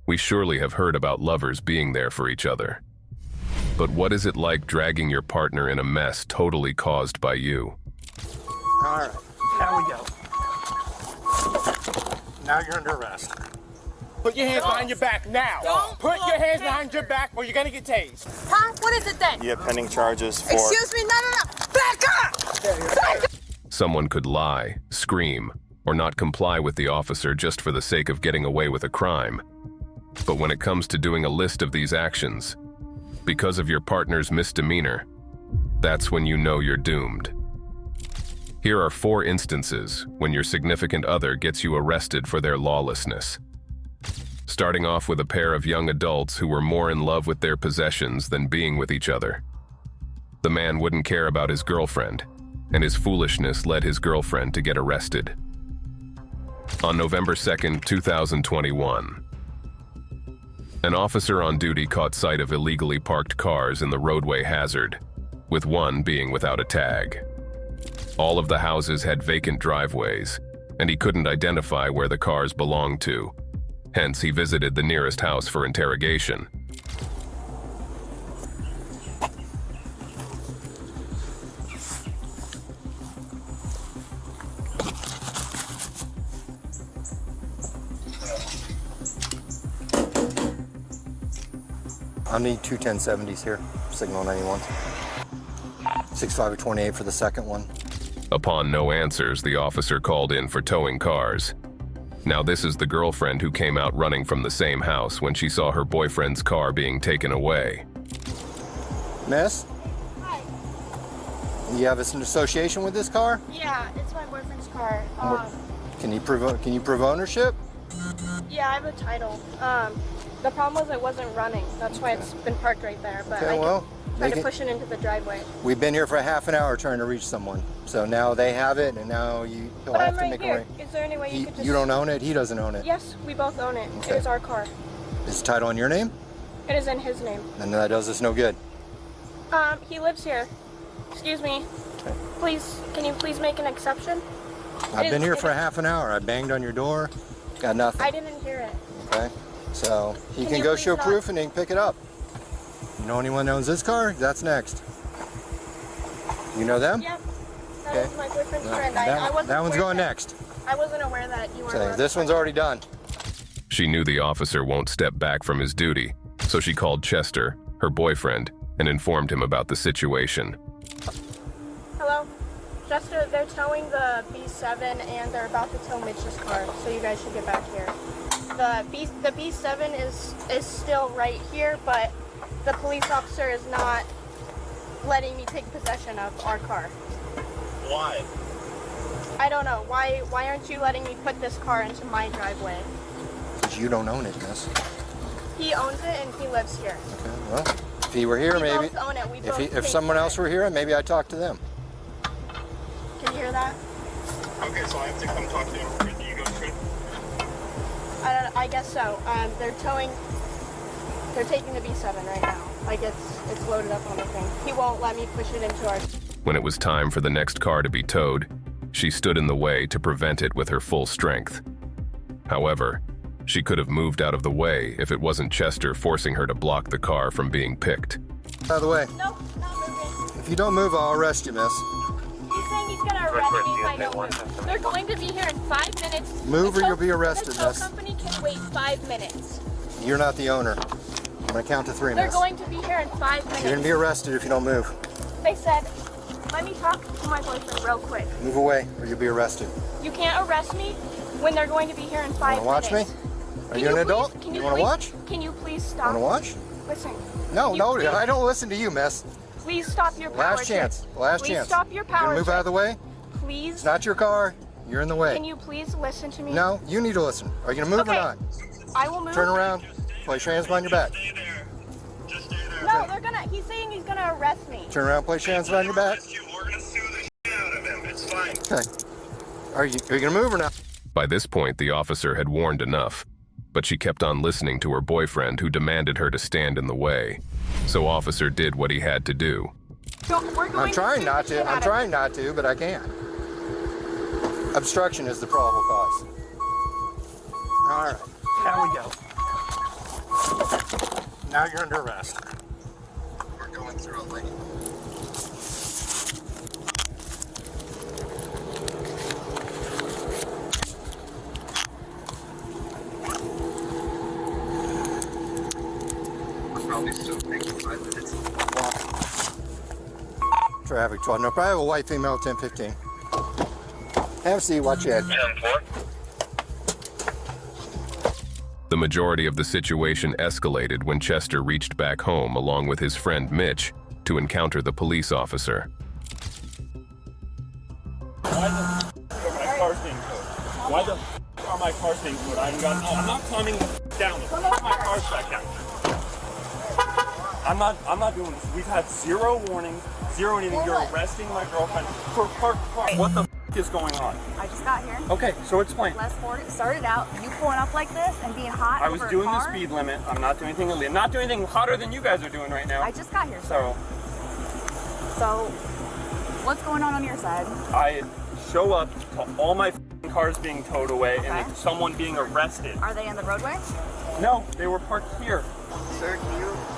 We surely have heard about lovers being there for each other. But what is it like dragging your partner in a mess totally caused by you? All right, now we go. Now you're under arrest. Put your hands behind your back now. Put your hands behind your back or you're gonna get tased. Huh? What is it then? You have pending charges for... Excuse me? No. Back up! Back up! Someone could lie, scream, or not comply with the officer just for the sake of getting away with a crime. But when it comes to doing a list of these actions, because of your partner's misdemeanor, that's when you know you're doomed. Here are 4 instances when your significant other gets you arrested for their lawlessness. Starting off with a pair of young adults who were more in love with their possessions than being with each other. The man wouldn't care about his girlfriend, and his foolishness led his girlfriend to get arrested. On November 2nd, 2021, an officer on duty caught sight of illegally parked cars in the roadway hazard, with one being without a tag. All of the houses had vacant driveways, and he couldn't identify where the cars belonged to. Hence, he visited the nearest house for interrogation. I need 2 1070s here, signal 91. 6528 for the second one. Upon no answers, the officer called in for towing cars. Now this is the girlfriend who came out running from the same house when she saw her boyfriend's car being taken away. Miss? Hi. You have an association with this car? Yeah, it's my boyfriend's car. Can you prove ownership? Yeah, I have a title. The problem was it wasn't running. That's why it's been parked right there. But Okay, well, tried to push it into the driveway. We've been here for half an hour trying to reach someone. So now they have it, and now he'll But have I'm to right make here. a ring. Is there any way you could just... You don't own it, he doesn't own it. Yes, we both own it. Okay. It is our car. Is the title in your name? It is in his name. Then that does us no good. He lives here. Excuse me. Okay. Please, can you please make an exception? I've been here for half an hour. I banged on your door, got nothing. I didn't hear it. Okay, so he Can can you go please show not- proof and he can pick it up. You know anyone that owns this car? That's next. You know them? Yep. That Okay. is my boyfriend's No, friend. I wasn't that one's aware going that- next. I wasn't aware that you were... So this one's already done. She knew the officer won't step back from his duty, so she called Chester, her boyfriend, and informed him about the situation. Hello? Chester, they're towing the B7 and they're about to tow Mitch's car, so you guys should get back here. The B7 is still right here, but the police officer is not letting me take possession of our car. Why? I don't know. Why aren't you letting me put this car into my driveway? Because you don't own it, miss. He owns it and he lives here. Okay, well, if he were here, We maybe. both own it. We both If pay someone for else it. were here, maybe I'd talk to them. Can you hear that? Okay, so I have to come talk to you. Do you go straight? I guess so. They're taking the B7 right now. Like it's loaded up on the thing. He won't let me push it into our... When it was time for the next car to be towed, she stood in the way to prevent it with her full strength. However, she could have moved out of the way if it wasn't Chester forcing her to block the car from being picked. By the way, Nope, not moving. if you don't move, I'll arrest you, miss. He's saying he's gonna arrest me if I don't move. They're going to be here in 5 minutes. Move The or tow- you'll be arrested, The tow miss. company can wait 5 minutes. You're not the owner. I'm gonna count to 3, They're miss. going to be here in 5 minutes. You're gonna be arrested if you don't move. They said, let me talk to my boyfriend real quick. Move away or you'll be arrested. You can't arrest me when they're going to be here in 5 Wanna watch minutes. me? Are Can you an please- adult? Can You wanna please- watch? Can you please stop? Wanna watch? Listen. No, You no, please- I don't listen to you, miss. Please stop your power Last chance. trip. Last Please chance. stop your You power gonna move out of the way? Please. It's not your car. You're in the way. Can you please listen to me? No, you need to listen. Are you gonna move Okay. or not? I will move. Turn around. Place your hands behind your back. Stay there. Just stay there. No, they're gonna. He's saying he's gonna arrest me. Turn around. Place your hands behind your back. We're gonna sue the shit out of him. It's fine. Okay. Are you gonna move or not? By this point, the officer had warned enough, but she kept on listening to her boyfriend who demanded her to stand in the way. So officer did what he had to do. We're going I'm trying sue not the shit to. I'm out of trying not to, but I can't. Obstruction is the probable cause. All right, now we go. Now you're under arrest. We're going through a lane. We're probably still taking 5 minutes. Traffic 12. No, probably have a white female 1015. Have a seat, watch your head. 10-4. The majority of the situation escalated when Chester reached back home along with his friend Mitch to encounter the police officer. Why the are my cars being towed? Why the are my cars being towed? I'm not climbing down. Put my cars back down. I'm not doing this. We've had 0 warnings, 0 anything. You're arresting my girlfriend for parked car. What the is going on? I just got here. Okay, so explain. Let's started out, you pulling up like this and being hot. I was doing the speed limit. I'm not doing anything illegal. I'm not doing anything hotter than you guys are doing right now. I just got here. So what's going on your side? I show up to all my cars being towed away and someone being arrested. Are they in the roadway? No, they were parked here. Sir,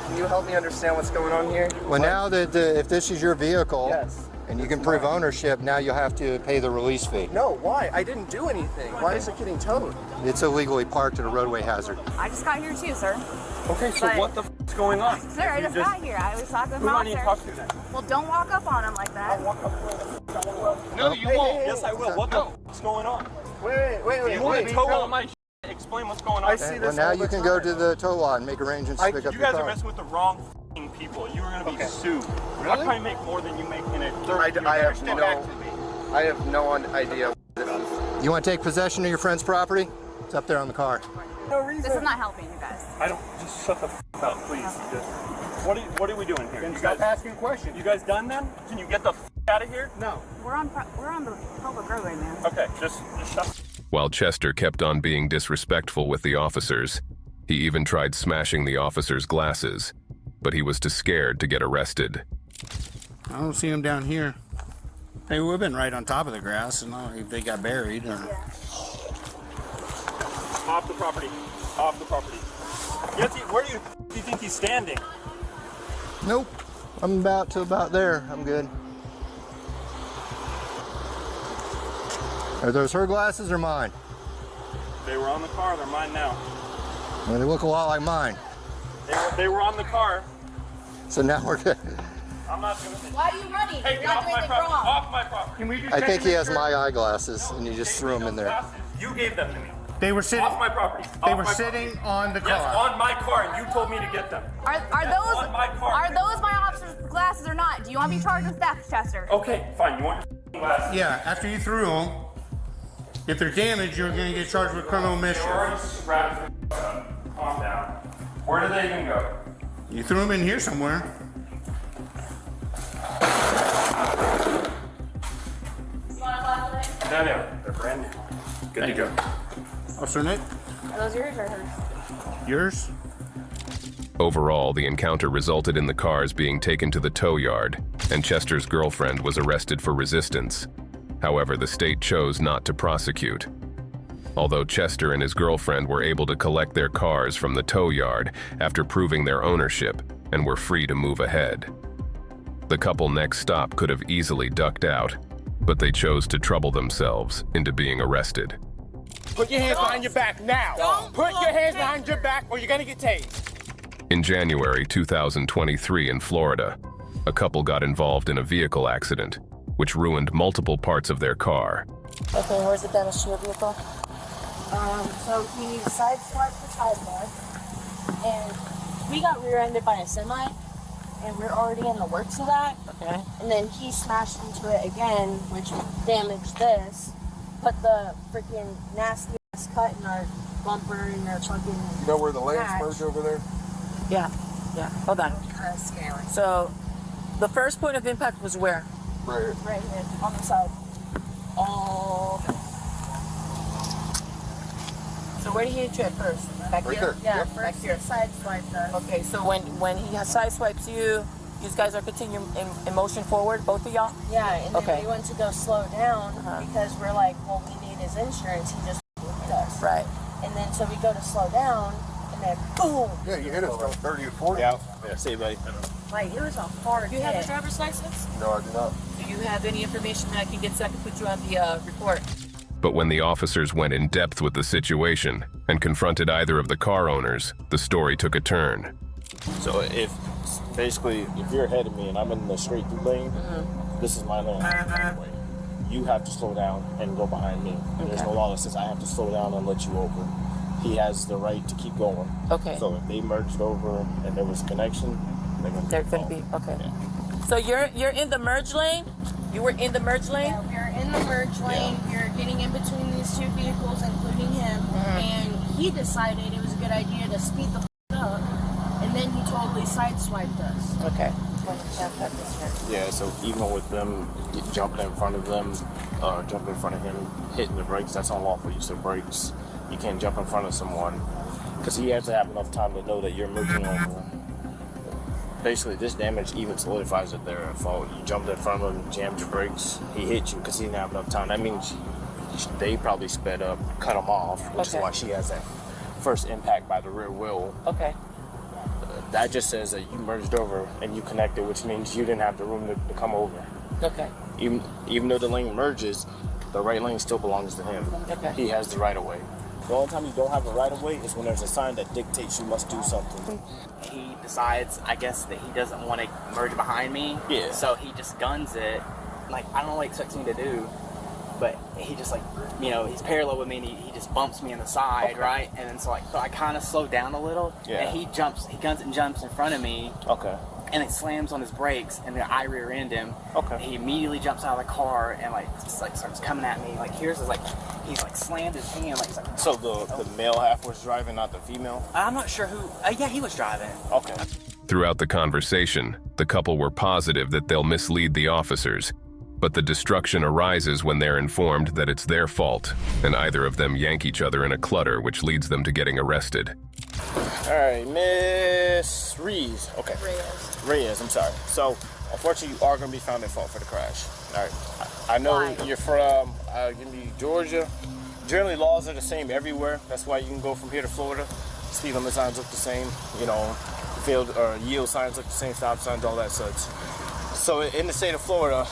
can you help me understand what's going on here? Well, now that if this is your vehicle, Yes. and you can prove ownership, now you'll have to pay the release fee. No, why? I didn't do anything. Why is it getting towed? It's illegally parked at a roadway hazard. I just got here too, sir. Okay, so But- what the is going on? Sir, I just got here. I was talking to Who the do I need to talk officer. to then? Well, don't walk up on him like that. No, you won't. Yes, I will. What the is going on? Wait. You want to tow all my shit? Explain what's going on. I see Well, this now all you the can go time. to the tow lot and make arrangements to pick up You your guys are car. messing with the wrong people. You are going to be sued. I'll probably make more than you make in a I have Stand back to me. I have no idea what this is. You want to take possession of your friend's property? It's up there on the car. No This reason. is not helping you guys. I don't. Just shut the up, please. Just, what are we doing here? You guys asking questions. You guys done then? Can you get the out of here? No. We're on the public roadway, man. Okay, just shut. While Chester kept on being disrespectful with the officers, he even tried smashing the officers' glasses, but he was too scared to get arrested. I don't see them down here. They would have been right on top of the grass, and if they got buried. Or... Off the property. Off the property. Yes, where do you think he's standing? Nope. I'm about there. I'm good. Are those her glasses or mine? They were on the car. They're mine now. Well, they look a lot like mine. They were on the car. So now we're good. I'm not doing it. Why are you running? Hey, You're get not off doing my anything property. wrong. Off my property. Can we just I check think to he make has sure- my eyeglasses, and you just threw them in there. You gave them to me. They were sitting. Off my property. They Off were my sitting property. on the Yes, car. on my car, and you told me to get them. Are those on my car. are those my officer's glasses or not? Do you want me charged with theft, Chester? Okay, fine. You want your glasses? Yeah, after you threw them, if they're damaged, you're going to get charged with criminal They mischief. already scrapped them. Calm down. Where did they even go? You threw them in here somewhere. No, they're brand new. Good to go. Officer Nick, Are those yours or hers? yours? Overall, the encounter resulted in the cars being taken to the tow yard, and Chester's girlfriend was arrested for resistance. However, the state chose not to prosecute. Although Chester and his girlfriend were able to collect their cars from the tow yard after proving their ownership and were free to move ahead. The couple next stop could have easily ducked out, but they chose to trouble themselves into being arrested. Put your hands behind your back now. Put your hands behind your back or you're gonna get tased. In January 2023 in Florida, a couple got involved in a vehicle accident, which ruined multiple parts of their car. Okay, where's the damage to your vehicle? So he sideswiped the sidewalk, and we got rear-ended by a semi, and we're already in the works of that. Okay. And then he smashed into it again, which damaged this. Put the freaking nasty ass cut in our bumper and our fucking. You know where the lanes hatch. merge over there? Yeah. Hold on. Scary. So, the first point of impact was where? Right here. Right here on the side. Oh. So where did he hit you at first? Back Right here? there. Yeah, Yep. first he sideswiped us. Okay, so when he sideswipes you, you guys are continuing in motion forward, both of y'all? Yeah, and then Okay. we went to go slow down because we're like, well, we need his insurance. He just hit us. Right. And then so we go to slow down, and and then boom. Yeah, you hit us about 30 or 40. Yeah, see you, buddy. Like, it was a hard You have hit. a driver's license? No, I do not. Do you have any information that I can get so I can put you on the report? But when the officers went in depth with the situation and confronted either of the car owners, the story took a turn. So if you're ahead of me and I'm in the straight through lane, this is my lane. You have to slow down and go behind me. There's no law that says I have to slow down and let you over. He has the right to keep going. Okay. So if they merged over and there was a connection, They're gonna be okay. So you're in the merge lane? You were in the merge lane? Yeah, we're in the merge lane. You're getting in between these two vehicles, including him, and he decided it was a good idea to speed the up, and then he totally sideswiped us. Okay. yeah, so even with them jumping in front of them, jumping in front of him, hitting the brakes, that's unlawful use of brakes. You can't jump in front of someone because he has to have enough time to know that you're merging over. Basically, this damage even solidifies that they're at fault. You jumped in front of him, jammed your brakes, he hit you because he didn't have enough time. That means they probably sped up, cut him off, which is why she has that first impact by the rear wheel. Okay. That just says that you merged over and you connected, which means you didn't have the room to come over. Okay. Even though the lane merges, the right lane still belongs to him. Okay. He has the right of way. The only time you don't have a right of way is when there's a sign that dictates you must do something. He decides, I guess, that he doesn't want to merge behind me. Yeah. So he just guns it. Like, I don't know what he expects me to do, but he just, like, you know, he's parallel with me and he just bumps me in the side, right? And then so, like, so I kind of slow down a little. Yeah. And he guns it and jumps in front of me. Okay. And it slams on his brakes, and then I rear end him. Okay. He immediately jumps out of the car and just starts coming at me. Like, here's his he's slammed his hand. Like, he's like, So the male half was driving, not the female? I'm not sure who. Yeah, he was driving. Okay. Throughout the conversation, the couple were positive that they'll mislead the officers, but the destruction arises when they're informed that it's their fault, and either of them yank each other in a clutter, which leads them to getting arrested. All right, Miss Reeves. Okay. Reyes, I'm sorry. So, unfortunately, you are going to be found at fault for the crash. All right. I know you're from, give me Georgia. Generally, laws are the same everywhere. That's why you can go from here to Florida. Speed limit signs look the same. You know, field or yield signs look the same. Stop signs, all that such. So, in the state of Florida,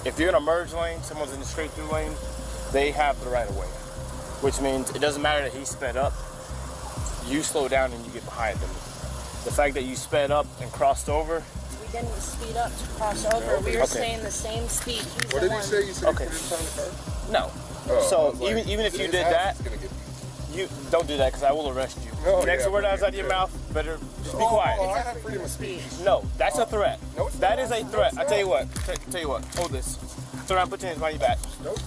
if you're in a merge lane, someone's in the straight through lane, they have the right of way. Which means it doesn't matter that he sped up. You slow down and you get behind them. The fact that you sped up and crossed over. We didn't speed up to cross over. We were staying the same speed. What did he say? You said Okay. he couldn't turn the car? No. So even if you did that, you don't do that because I will arrest you. No, Next yeah, word out of your mouth, better just be quiet. I have freedom of speech. No, that's a threat. No, it's that not. is a No, threat. it's I tell not. you what. Tell you what. Hold this. Turn around. Put your hands behind your back. Nope.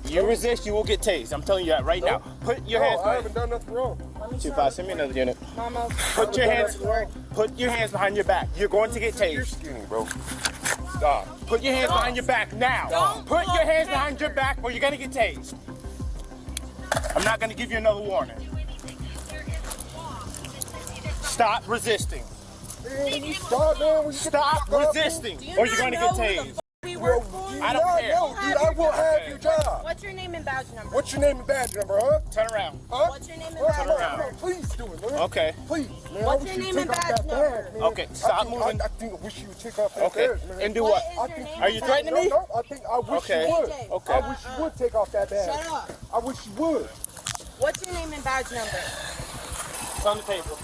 You resist, you will get tased. I'm telling you that right now. Put your hands I behind. haven't done nothing wrong. 2-5, send me another unit. Mama, Put your hands behind your back. You're going to get You're tased. skinny, bro. Stop. Put your hands behind your back now. Put your hands behind your back or you're going to get tased. I'm not going to give you another warning. Stop resisting. Man, stop, man. Stop resisting or you're going to get tased. I don't care. No, dude, I will have your job. what's your name and badge number? What's your name and badge number, huh? Turn around. Huh? What's your name and Huh? badge Turn number? around. Please do it, man. Okay. Please, man. What's I wish your you'd name and take off badge that number? badge, man. Okay, stop moving. I think I wish you would take off that Okay. badge, man. And do what? What is your name Are you and threatening badge me? No, I think I wish Okay. you would. Okay. I wish you would take off that badge. Shut up. I wish you would. What's your name and badge number? It's on the table.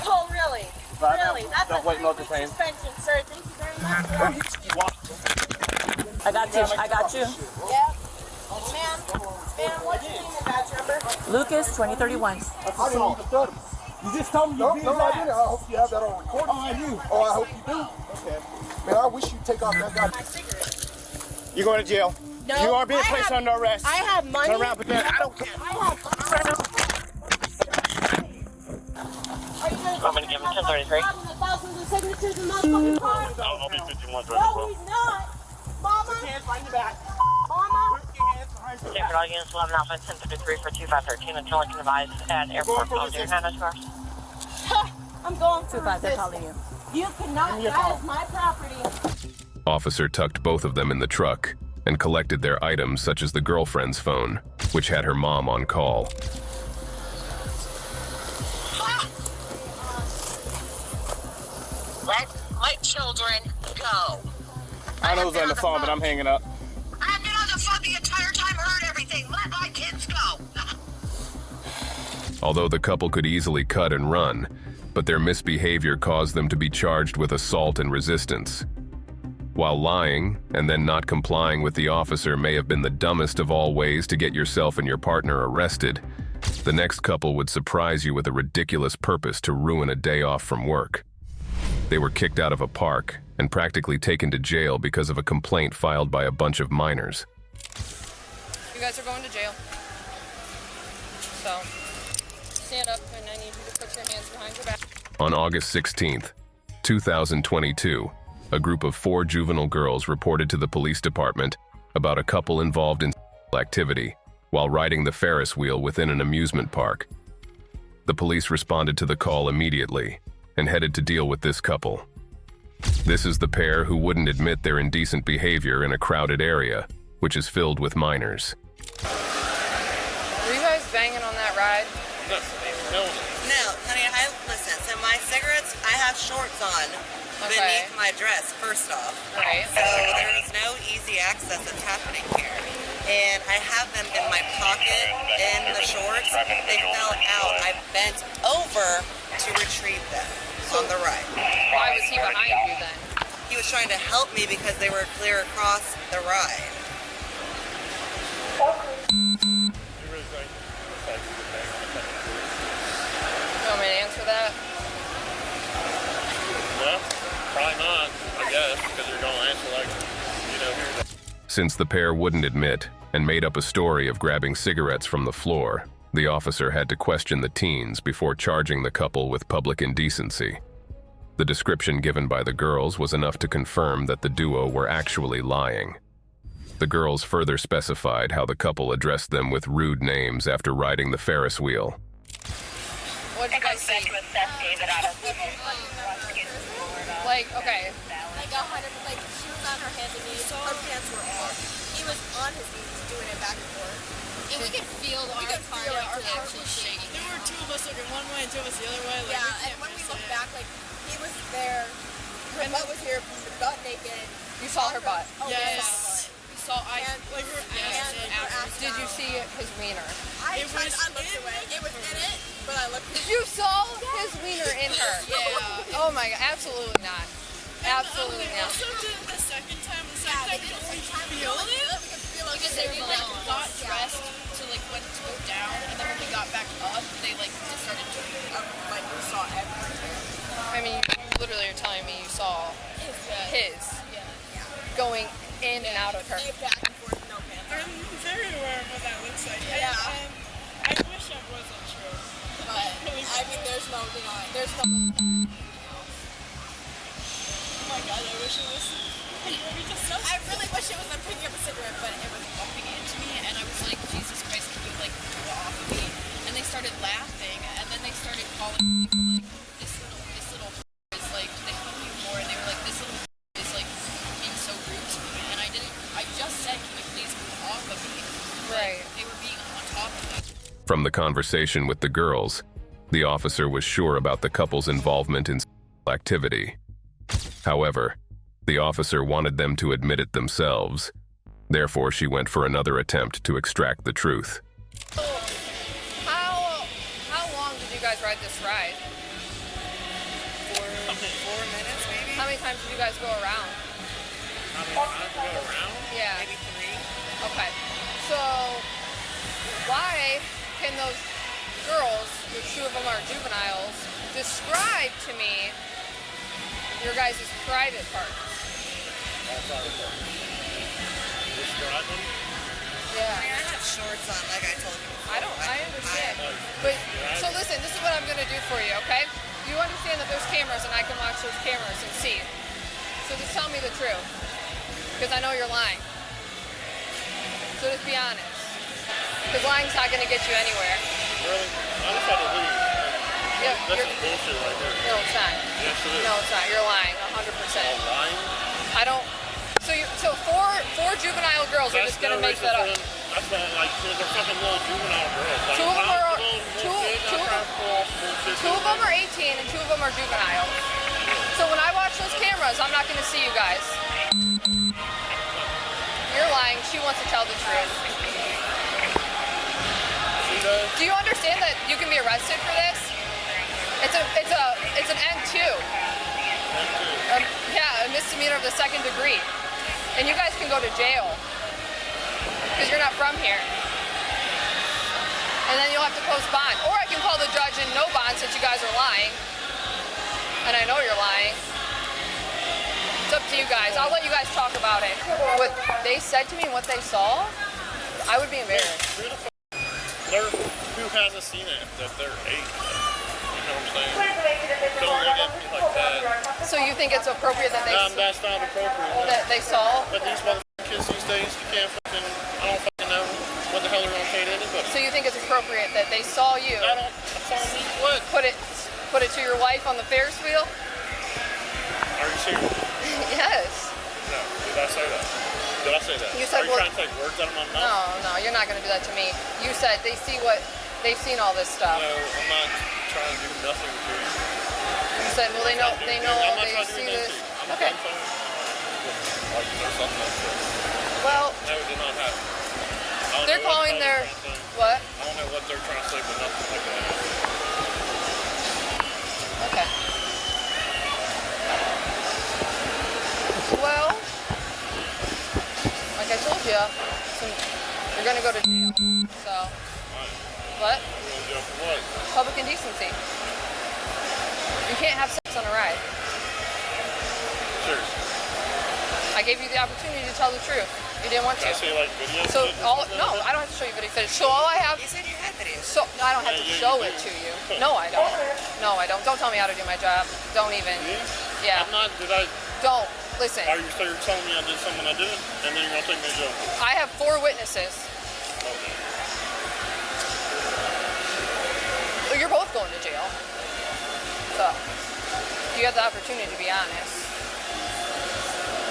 Oh, really? Right now. Really? That's Don't a wait, no 3-week detain. suspension, sir. Thank you very much for that. I got you. I got you. Yeah. Ma'am, what's your name and badge number? Lucas 2031. I didn't even study. You just told me No, I didn't. I hope you have that on recording. Oh, I do. Oh, I hope you do. Okay. Man, I wish you'd take off that guy. My cigarette. You're going to jail. No, You are being I placed have- under arrest. I have money. Turn around, put your I don't care. I have money. I'm going to give him 1033. Thousands of signatures in motherfucking car. I'll be 51. No, he's not. Mama. Put your hands behind your back. Mama. Put your hands behind your back. Different all units 11 Alpha 1033 for 2513 until I can advise at airport. I'll do hand cars. I'm going for 25, they're this. calling you. You cannot. That is my property. Officer tucked both of them in the truck and collected their items such as the girlfriend's phone, which had her mom on call. Let my children go. I know who's on the phone, but I'm hanging up. I've been on the phone the entire time, heard everything. Let my kids go. Although the couple could easily cut and run, but their misbehavior caused them to be charged with assault and resistance. While lying and then not complying with the officer may have been the dumbest of all ways to get yourself and your partner arrested, the next couple would surprise you with a ridiculous purpose to ruin a day off from work. They were kicked out of a park and practically taken to jail because of a complaint filed by a bunch of minors. You guys are going to jail. So, stand up and I need you to put your hands behind your back. On August 16th, 2022, a group of 4 juvenile girls reported to the police department about a couple involved in activity while riding the Ferris wheel within an amusement park. The police responded to the call immediately and headed to deal with this couple. This is the pair who wouldn't admit their indecent behavior in a crowded area, which is filled with minors. Were you guys banging on that ride? No, honey, listen, so my cigarettes, I have shorts on beneath my dress, first off. Right. So there is no easy access that's happening here. And I have them in my pocket, in the shorts. They fell out. I bent over to retrieve them on the ride. Why was he behind you then? He was trying to help me because they were clear across the ride. You want me to answer that? Well, probably not, I guess, because you're going to answer like, Since the pair wouldn't admit and made up a story of grabbing cigarettes from the floor, the officer had to question the teens before charging the couple with public indecency. The description given by the girls was enough to confirm that the duo were actually lying. The girls further specified how the couple addressed them with rude names after riding the Ferris wheel. What did you guys see? Like, okay. Like 100, like she was on her hands and knees. Her pants were off. He was on his knees doing it back and forth. And we could feel our car actually shaking. There were 2 of us looking one way and 2 of us the other way. Like, yeah, and when we looked back, like he was there, her butt was here, butt naked. You saw her butt? Oh, yes. We saw like her ass. Did you see his wiener? I looked away. It was in it, but I looked. You saw his wiener in her? Yeah. Oh my God, absolutely not. Absolutely not. Also, the second time, we could feel it. Because they got dressed to went to go down, and then when we got back up, they just started doing it. Like we saw everything. I mean, you literally are telling me you saw his going in and out of her. Back and forth, no pants. I'm very aware of what that looks like. Yeah. I wish that wasn't true. But I mean, there's no denying. There's no. Oh my God, I wish it was. I really wish it was them picking up a cigarette, but it was Bumping into me, and I was like, Jesus Christ, can you go off of me? And they started laughing, and then they started calling people this little is they called me more, and they were like, this little is being so rude to me, and I just said, can you please move off of me? Right. They were being on top of me. From the conversation with the girls, the officer was sure about the couple's involvement in activity. However, the officer wanted them to admit it themselves. Therefore, she went for another attempt to extract the truth. How long did you guys ride this ride? 4 minutes, maybe? How many times did you guys go around? How many times go around? Yeah. Maybe 3. Okay. So, why can those girls, which 2 of them are juveniles, describe to me your guys' private parts? Describe them? Yeah. I mean, I have shorts on, like I told you before. I understand. But, so listen, this is what I'm going to do for you, okay? You understand that there's cameras and I can watch those cameras and see. So just tell me the truth. Because I know you're lying. So just be honest. Because lying's not going to get you anywhere. Really? I just had to leave. Yeah, That's some bullshit right there. No, it's not. Yes, it is. No, it's not. You're lying, 100%. I'm lying? I don't. So four juvenile girls are just gonna make that up. That's not they're fucking little juvenile girls. Two of them are 18 and 2 of them are juvenile. So So when I watch those cameras, I'm not going to see you guys. You're lying. She wants to tell the truth. Do you understand that you can be arrested for this? It's an N2. Yeah, a misdemeanor of the 2nd degree. And you guys can go to jail because you're not from here. And then you'll have to post bond. Or I can call the judge and no bond since you guys are lying. And I know you're lying. It's up to you guys. I'll let you guys talk about it. What they said to me and what they saw, I would be embarrassed. Who hasn't seen it that they're 8? You know what I'm saying? Don't look at me like that. So you think it's appropriate that they that's not appropriate. That they saw? But these motherfucking kids these days, you can't fucking, I don't fucking know what the hell they're gonna pay to anybody. So you think it's appropriate that they saw you? Saw me what? Put it to your wife on the Ferris wheel? Are you serious? Yes. No, did I say that? Did I say that? You said, are you trying to take words out of my mouth? No, you're not going to do that to me. You said they've seen all this stuff. No, I'm not trying to do nothing to you. You said, well, they see this. Okay. Well, no, it did not happen. They're calling their what? I don't know what they're trying to say, but nothing like that. Okay. Well, like I told you, you're gonna go to jail. So, what? Jail for what? Public indecency. You can't have sex on a ride. Seriously. I gave you the opportunity to tell the truth. You didn't want to. Can I see like videos? So no, I don't have to show you video footage. So all I have. You said you had videos. So I don't have to show it to you. No, I don't. No, I don't. Don't tell me how to do my job. Don't even. Yeah. I'm not. Did I? Don't listen. Are you you're telling me I did something I didn't, and then you're gonna take me to jail? I have 4 witnesses. Okay. Well, you're both going to jail. So you have the opportunity to be honest.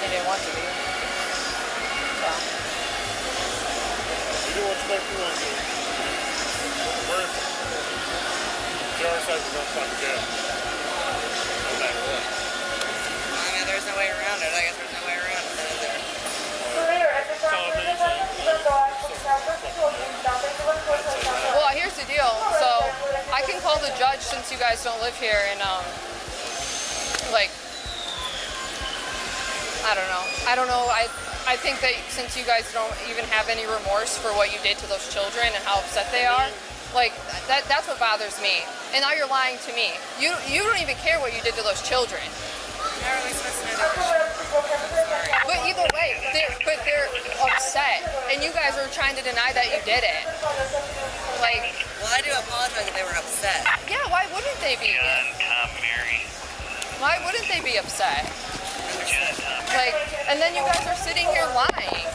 You didn't want to be. So. You do what you want to do. Where is it? You already said we're going to find jail. No matter what. I mean, there's no way around it. I guess there's no way around it. Well, here's the deal. So I can call the judge since you guys don't live here, and like, I don't know. I think that since you guys don't even have any remorse for what you did to those children and how upset they are, like that's what bothers me. And now you're lying to me. You don't even care what you did to those children. How are we supposed to know that? But either way, they're upset, and you guys are trying to deny that you did it. Like, well, I do apologize if they were upset. Yeah, why wouldn't they be? Why wouldn't they be upset? Like, and then you guys are sitting here lying.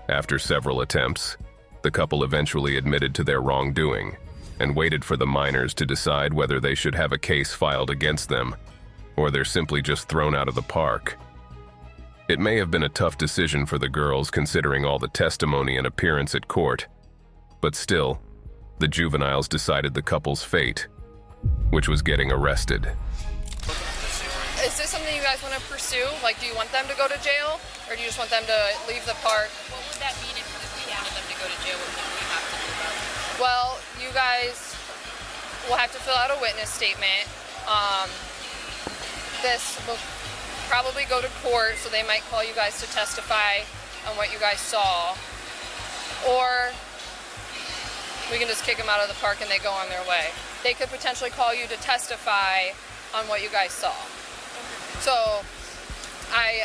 After several attempts, the couple eventually admitted to their wrongdoing and waited for the minors to decide whether they should have a case filed against them or they're simply just thrown out of the park. It may have been a tough decision for the girls considering all the testimony and appearance at court, but still, the juveniles decided the couple's fate, which was getting arrested. Is this something you guys want to pursue? Like, do you want them to go to jail, or do you just want them to leave the park? What would that mean if we wanted them to go to jail? What would we have to do about it? Well, you guys will have to fill out a witness statement. This will probably go to court, so they might call you guys to testify on what you guys saw. Or we can just kick them out of the park and they go on their way. They could potentially call you to testify on what you guys saw. So I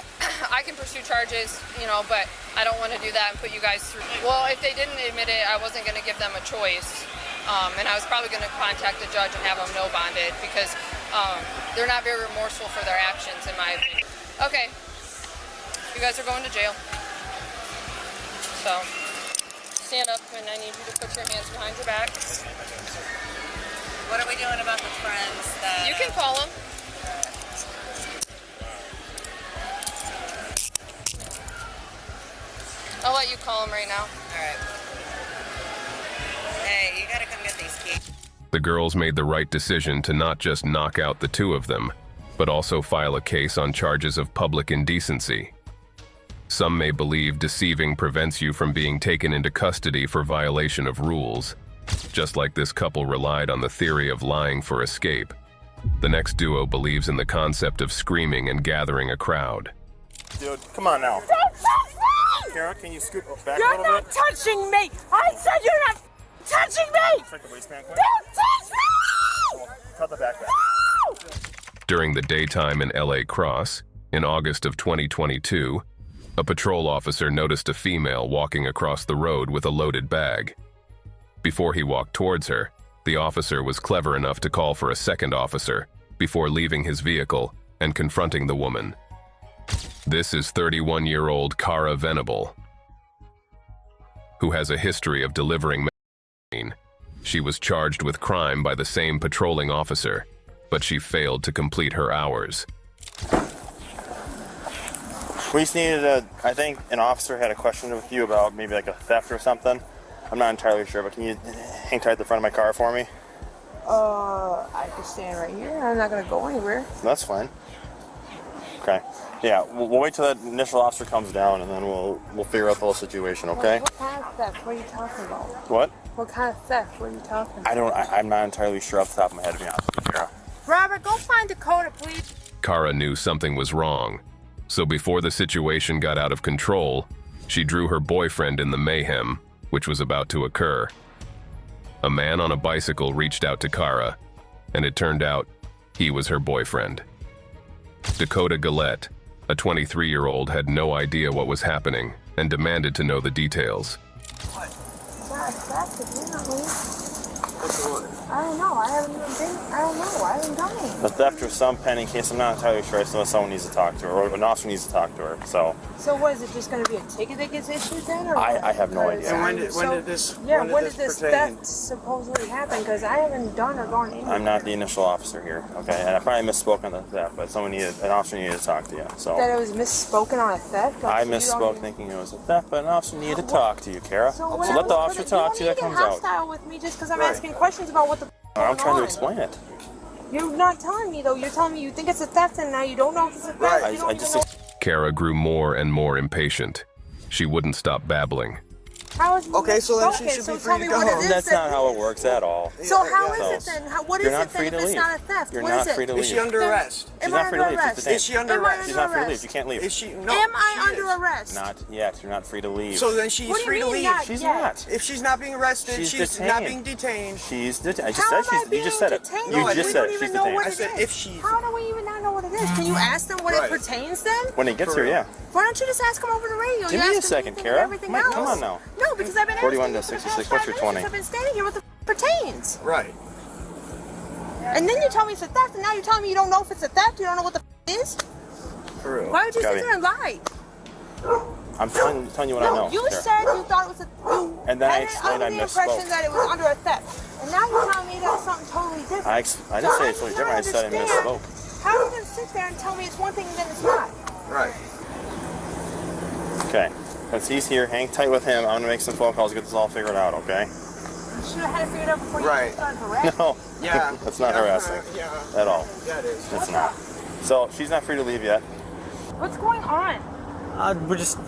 can pursue charges, but I don't want to do that and put you guys through. Well, if they didn't admit it, I wasn't going to give them a choice. And I was probably going to contact the judge and have them no bonded because they're not very remorseful for their actions, in my opinion. Okay, you guys are going to jail. So stand up, and I need you to put your hands behind your back. What are we doing about the friends that... You can call them. I'll let you call them right now. All right. Hey, you gotta come get these keys. The girls made the right decision to not just knock out the 2 of them, but also file a case on charges of public indecency. Some may believe deceiving prevents you from being taken into custody for violation of rules. Just like this couple relied on the theory of lying for escape, the next duo believes in the concept of screaming and gathering a crowd. Dude, come on now. Don't touch me! Kara, can you scoot back a You're little not bit? touching me! I said you're not touching me! Check the waistband quick. Don't touch me! Cut the backpack. During the daytime in LA Cross, in August of 2022, a patrol officer noticed a female walking across the road with a loaded bag. Before he walked towards her, the officer was clever enough to call for a second officer before leaving his vehicle and confronting the woman. This is 31-year-old Cara Venable, who has a history of delivering medicine. She was charged with crime by the same patrolling officer, but she failed to complete her hours. We just needed I think an officer had a question with you about maybe like a theft or something. I'm not entirely sure, but can you hang tight at the front of my car for me? I can stand right here. I'm not gonna go anywhere. That's fine. Okay. Yeah, we'll wait till that initial officer comes down, and then we'll figure out the whole situation. Okay? What kind of theft? What are you talking about? What? What kind of theft? What are you talking about? I'm not entirely sure off the top of my head, to be honest with you, Kara. Robert, go find Dakota, please. Cara knew something was wrong, so before the situation got out of control, she drew her boyfriend in the mayhem, which was about to occur. A man on a bicycle reached out to Cara, and it turned out he was her boyfriend. Dakota Gillette, a 23-year-old, had no idea what was happening and demanded to know the details. It's not a theft, apparently. I don't know. I haven't done it. The theft or some pending case, I'm not entirely sure. I still know someone needs to talk to her, or an officer needs to talk to her, so. So what, is it just going to be a ticket that gets issued then? Or I have no idea. And when did this pertain? theft supposedly happen? Because I haven't done or gone anywhere. I'm not the initial officer here, okay? And I probably misspoke on the theft, but an officer needed to talk to you, so. That it was misspoken on a theft? I misspoke thinking it was a theft, but an officer needed to talk to you, Kara. So let the officer talk to you, that comes out. You don't need to get hostile with me just because I'm asking questions about what the I'm trying to explain it. You're not telling me, though. You're telling me you think it's a theft, and now you don't know if it's a theft. You don't even know. Kara grew more and more impatient. She wouldn't stop babbling. Okay, so then she should be free to go home. That's not how it works at all. So how is it then? What is it then if it's not a theft? You're not free to leave. Is she under arrest? She's not free to leave. She's detained. Is she under arrest? She's not free to leave. You can't leave. Is she? No. Am I under arrest? Not yet. You're not free to leave. So then she's free to leave. She's not. If she's not being arrested, she's not being detained. She's detained. I just said she's. You just said it. You just said it. She's detained. I said if she's. How do we even not know what it is? Can you ask them what it pertains then? When it gets here, yeah. Why don't you just ask them over the radio? Give me a second, Kara. Come on now. No, because I've been 41 to 66. What's your 20? I've been standing here with the pertains. Right. And then you tell me it's a theft, and now you're telling me you don't know if it's a theft. You don't know what the is. For real. Why would you sit there and lie? I'm telling you what I know. You said you thought it was a. And then I explained I misspoke. The impression that it was under a theft, and now you're telling me that's something totally different. I didn't say it's totally different. I said I misspoke. How are you going to sit there and tell me it's one thing and then it's not? Right. Okay. Since he's here, hang tight with him. I'm going to make some phone calls to get this all figured out, okay? You should have had it figured out before you started harassing. No. Yeah. That's not harassing. At all. Yeah, it is. It's not. So, she's not free to leave yet. What's going on?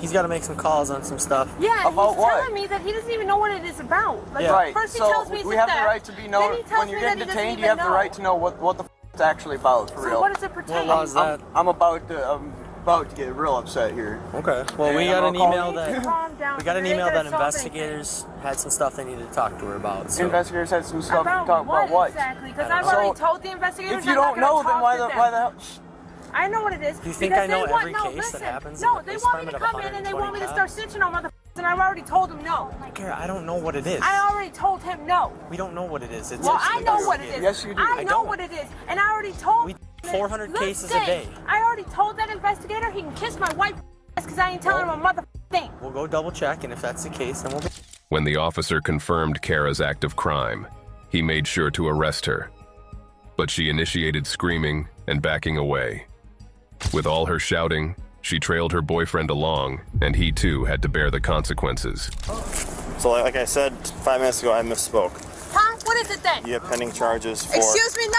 He's got to make some calls on some stuff. Yeah, about he's telling me that he doesn't even know what it is about. Like, First he tells me it's we a have theft, the right to be known. When you're getting detained, you have the right to know what the it's actually about, for real. So what does it pertain? What law is that? I'm about to get real upset here. Okay. Well, we got an email that investigators investigators had some stuff they needed to talk to her about. So. Investigators had some stuff to talk about what? Exactly, because I've already told the investigators. If you don't know, then why the hell? I know what it is. Do you think I know every case that happens? No, they want me to come in and they want me to start snitching on motherfuckers, and I've already told them no. Kara, I don't know what it is. I already told him no. We don't know what it is. Well, I know what it is. Yes, you do. I know what it is, and I already told. 400 cases a day. I already told that investigator he can kiss my white ass because I ain't telling him a motherfucking thing. We'll go double check, and if that's the case, then we'll be. When the officer confirmed Kara's act of crime, he made sure to arrest her. But she initiated screaming and backing away. With all her shouting, she trailed her boyfriend along, and he too had to bear the consequences. So like I said 5 minutes ago, I misspoke. Huh? What is it then? You have pending charges for... Excuse me? No.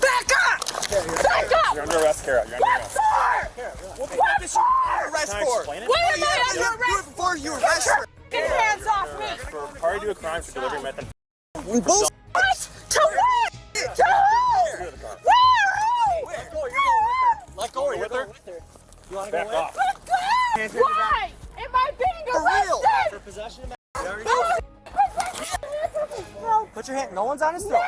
Back up! Back up! You're under arrest, Kara. You're under arrest. What the fuck is your arrest Can I for? explain it? Why am I under arrest? Do it before you arrest her. Get your hands off me! For party to a crime for delivering meth and We both. What? To what? To who? Where? Let go. You're going with her. Let go. You're going with her. You want to go back with? off. Let go! Why? Am I being arrested? For possession of No. Put your hand. No one's on his throat.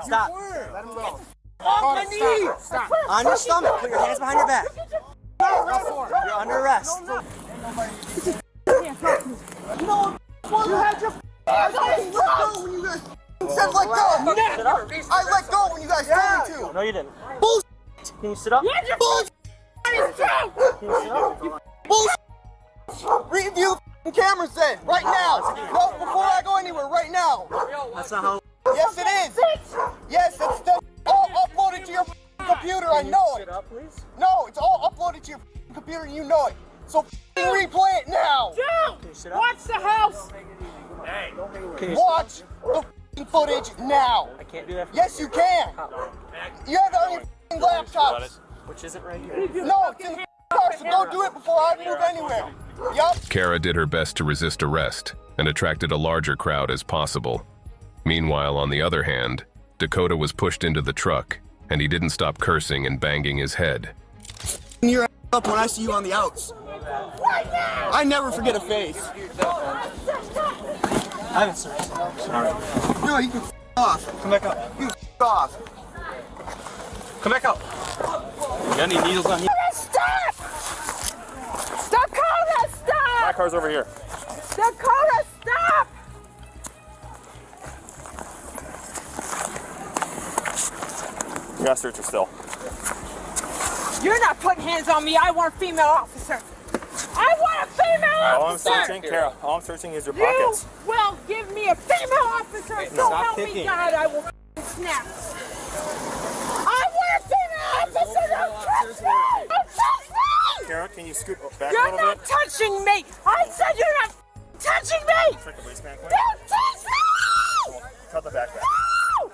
Stop. Let him go. On my knee. Stop. On your stomach. Put your hands behind your back. You're under arrest. No. You had your I let go when you guys said let go. I let go when you guys told me to. No, you didn't. Bullshit. Can you sit up? Bullshit. Can you sit up? Bullshit. Review the cameras then, right now. No, before I go anywhere, right now. That's not how. Yes, it is. Yes, it's all uploaded to your computer. I know it. Sit up, please. No, it's all uploaded to your computer and you know it. So replay it now. Dude, watch the house. Watch the footage now. I can't do that. Yes, you can. You have it on your laptops. Which isn't right here. No, it's in the car, so go do it before I move anywhere. Yup. Kara did her best to resist arrest and attracted a larger crowd as possible. Meanwhile, on the other hand, Dakota was pushed into the truck, and he didn't stop cursing and banging his head. Your ass up when I see you on the outs. I never forget a face. I haven't searched. No, you can off. Come back up. You off. Come back up. You got any needles on here? Stop! Dakota, stop! My car's over here. Dakota, stop! You gotta search her still. You're not putting hands on me. I want a female officer. I want a female All I'm officer. searching, Kara, all I'm searching is your pockets. You will give me a female officer. So help me God, I will snap. I want a female officer. Don't touch me. Don't touch me. Kara, can you scoot back a You're little not bit? touching me. I said you're not touching me. Check the waistband, quick. Don't touch me. Cut the backpack. No.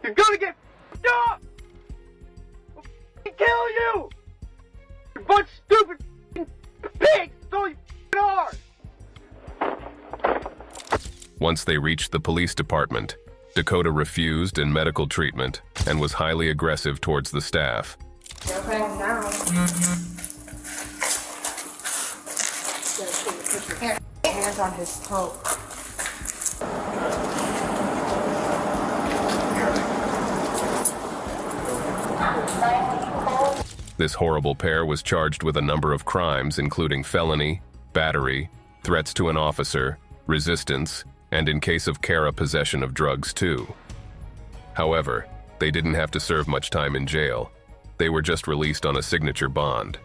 You're gonna get up! I'll kill you! You bunch of stupid pigs! That's all you are! Once they reached the police department, Dakota refused in medical treatment and was highly aggressive towards the staff. Okay, now. Put your hands on his toe. This horrible pair was charged with a number of crimes, including felony, battery, threats to an officer, resistance, and in case of Kara, possession of drugs too. However, they didn't have to serve much time in jail. They were just released on a signature bond.